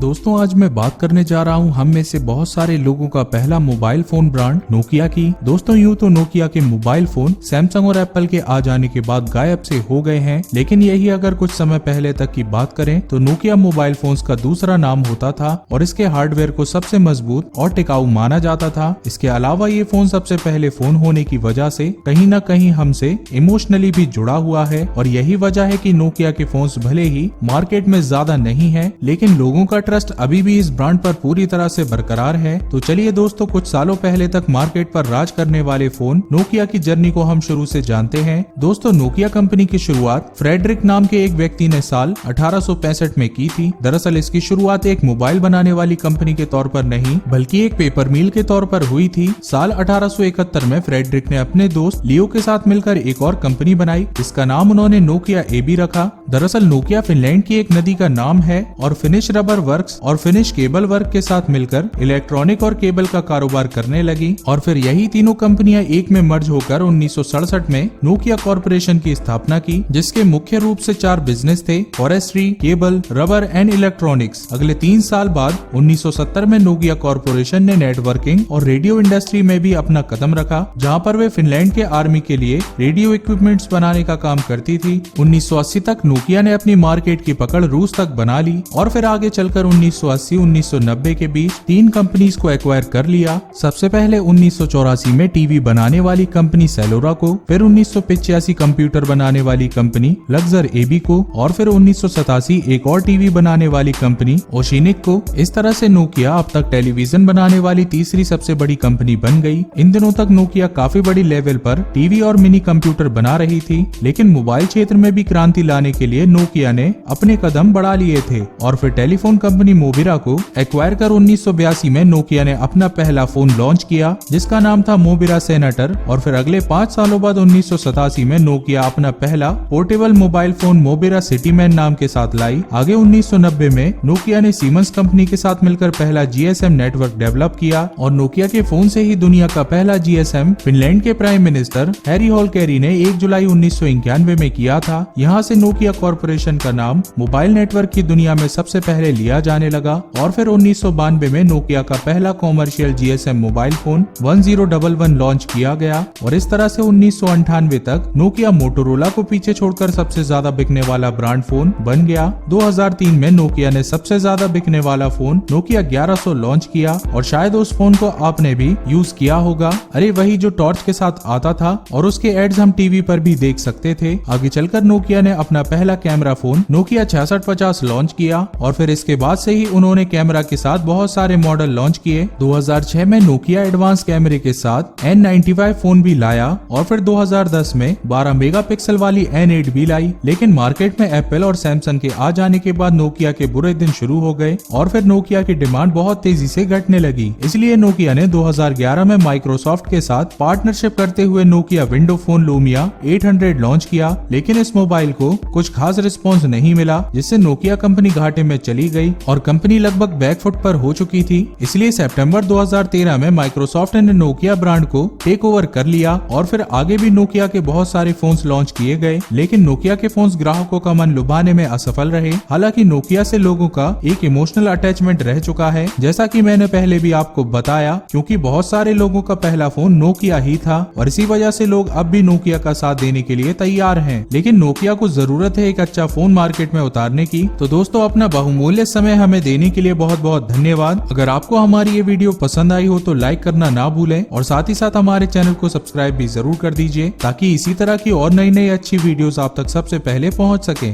दोस्तों आज मैं बात करने जा रहा हूँ हम में से बहुत सारे लोगों का पहला मोबाइल फोन ब्रांड नोकिया की। दोस्तों यूँ तो नोकिया के मोबाइल फोन सैमसंग और एप्पल के आ जाने के बाद गायब से हो गए हैं, लेकिन यही अगर कुछ समय पहले तक की बात करें तो नोकिया मोबाइल फोन्स का दूसरा नाम होता था और इसके हार्डवेयर को सबसे मजबूत और टिकाऊ माना जाता था। इसके अलावा ये फोन सबसे पहले फोन होने की वजह से कहीं न कहीं हमसे इमोशनली भी जुड़ा हुआ है और यही वजह है कि नोकिया के फोन्स भले ही मार्केट में ज्यादा नहीं है, लेकिन लोगों का ट्रस्ट अभी भी इस ब्रांड पर पूरी तरह से बरकरार है। तो चलिए दोस्तों कुछ सालों पहले तक मार्केट पर राज करने वाले फोन नोकिया की जर्नी को हम शुरू से जानते हैं। दोस्तों नोकिया कंपनी की शुरुआत फ्रेडरिक नाम के एक व्यक्ति ने साल 1865 में की थी। दरअसल इसकी शुरुआत एक मोबाइल बनाने वाली कंपनी के तौर पर नहीं बल्कि एक पेपर मिल के तौर पर हुई थी। साल 1871 में फ्रेडरिक ने अपने दोस्त लियो के साथ मिलकर एक और कंपनी बनाई। इसका नाम उन्होंने नोकिया एबी रखा। दरअसल नोकिया फिनलैंड की एक नदी का नाम है और फिनिश रबर वर्क्स और फिनिश केबल वर्क के साथ मिलकर इलेक्ट्रॉनिक और केबल का कारोबार करने लगी और फिर यही तीनों कंपनियां एक में मर्ज होकर 1967 में नोकिया कॉर्पोरेशन की स्थापना की, जिसके मुख्य रूप से 4 बिजनेस थे: forestry, cable, rubber and electronics. अगले 3 साल बाद 1970 में नोकिया कॉर्पोरेशन ने नेटवर्किंग और रेडियो इंडस्ट्री में भी अपना कदम रखा, जहां पर वे फिनलैंड के आर्मी के लिए रेडियो इक्विपमेंट्स बनाने का काम करती थी। 1980 तक नोकिया ने अपनी मार्केट की पकड़ रूस तक बना ली और फिर आगे चलकर 1980-1990 के बीच 3 कंपनीज को एक्वायर कर लिया। सबसे पहले 1984 में टीवी बनाने वाली कंपनी सेलोरा को, फिर 1985 कंप्यूटर बनाने वाली कंपनी लक्सर एबी को और फिर 1987 एक और टीवी बनाने वाली कंपनी ओशिनिक को। इस तरह से नोकिया अब तक टेलीविजन बनाने वाली तीसरी सबसे बड़ी कंपनी बन गई। इन दिनों तक नोकिया काफी बड़ी लेवल पर टीवी और मिनी कंप्यूटर बना रही थी, लेकिन मोबाइल क्षेत्र में भी क्रांति लाने के लिए नोकिया ने अपने कदम बढ़ा लिए थे और फिर टेलीफोन कंपनी मोबिरा को एक्वायर कर 1982 में नोकिया ने अपना पहला फोन लॉन्च किया, जिसका नाम था मोबिरा सेनेटर। और फिर अगले 5 सालों बाद 1987 में नोकिया अपना पहला पोर्टेबल मोबाइल फोन मोबिरा सिटीमैन नाम के साथ लाई। आगे 1990 में नोकिया ने सीमेंस कंपनी के साथ मिलकर पहला जीएसएम नेटवर्क डेवलप किया और नोकिया के फोन से ही दुनिया का पहला जीएसएम फिनलैंड के प्राइम मिनिस्टर हैरी होलकेरी ने 1 जुलाई 1991 में किया था। यहाँ से नोकिया कॉर्पोरेशन का नाम मोबाइल नेटवर्क की दुनिया में सबसे पहले लिया जाने लगा और फिर 1992 में नोकिया का पहला commercial GSM mobile phone 1011 launch किया गया और इस तरह से 1998 तक नोकिया मोटोरोला को पीछे छोड़कर सबसे ज्यादा बिकने वाला ब्रांड फोन बन गया। 2003 में नोकिया ने सबसे ज्यादा बिकने वाला फोन नोकिया 1100 लॉन्च किया और शायद उस फोन को आपने भी यूज किया होगा। अरे वही जो टॉर्च के साथ आता था और उसके एड्स हम टीवी पर भी देख सकते थे। आगे चलकर नोकिया ने अपना पहला कैमरा फोन नोकिया 6650 लॉन्च किया और फिर इसके बाद से ही उन्होंने कैमरा के साथ बहुत सारे मॉडल लॉन्च किए। 2006 में नोकिया एडवांस कैमरे के साथ N95 फोन भी लाया और फिर 2010 में 12 मेगापिक्सल वाली N8 भी लाई, लेकिन मार्केट में एप्पल और सैमसंग के आ जाने के बाद नोकिया के बुरे दिन शुरू हो गए और फिर नोकिया की डिमांड बहुत तेजी से घटने लगी। इसलिए नोकिया ने 2011 में माइक्रोसॉफ्ट के साथ पार्टनरशिप करते हुए Nokia window phone Lumia 800 launch किया, लेकिन इस मोबाइल को कुछ खास रिस्पॉन्स नहीं मिला, जिससे नोकिया कंपनी घाटे में चली गई और कंपनी लगभग बैकफुट पर हो चुकी थी। इसलिए सितंबर 2013 में माइक्रोसॉफ्ट ने नोकिया ब्रांड को टेक ओवर कर लिया और फिर आगे भी नोकिया के बहुत सारे फोन्स लॉन्च किए गए, लेकिन नोकिया के फोन्स ग्राहकों का मन लुभाने में असफल रहे। हालांकि नोकिया से लोगों का एक इमोशनल अटैचमेंट रह चुका है, जैसा कि मैंने पहले भी आपको बताया, क्योंकि बहुत सारे लोगों का पहला फोन नोकिया ही था और इसी वजह से लोग अब भी नोकिया का साथ देने के लिए तैयार हैं। लेकिन नोकिया को जरूरत है एक अच्छा फोन मार्केट में उतारने की। तो दोस्तों अपना बहुमूल्य समय हमें देने के लिए बहुत बहुत धन्यवाद। अगर आपको हमारी ये वीडियो पसंद आई हो तो लाइक करना ना भूलें और साथ ही साथ हमारे चैनल को सब्सक्राइब भी जरूर कर दीजिए, ताकि इसी तरह की और नई अच्छी वीडियोस आप तक सबसे पहले पहुंच सके।